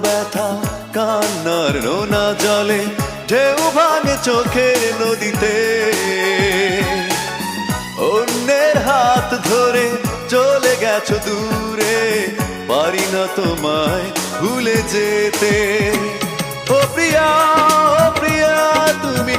ব্যথা কান্নার নোনা জলে ঢেউ ভাঙে চোখের নদীতে। অন্যের হাত ধরে চলে গেছো দূরে, পারি না তোমায় ভুলে যেতে। ও প্রিয়া তুমি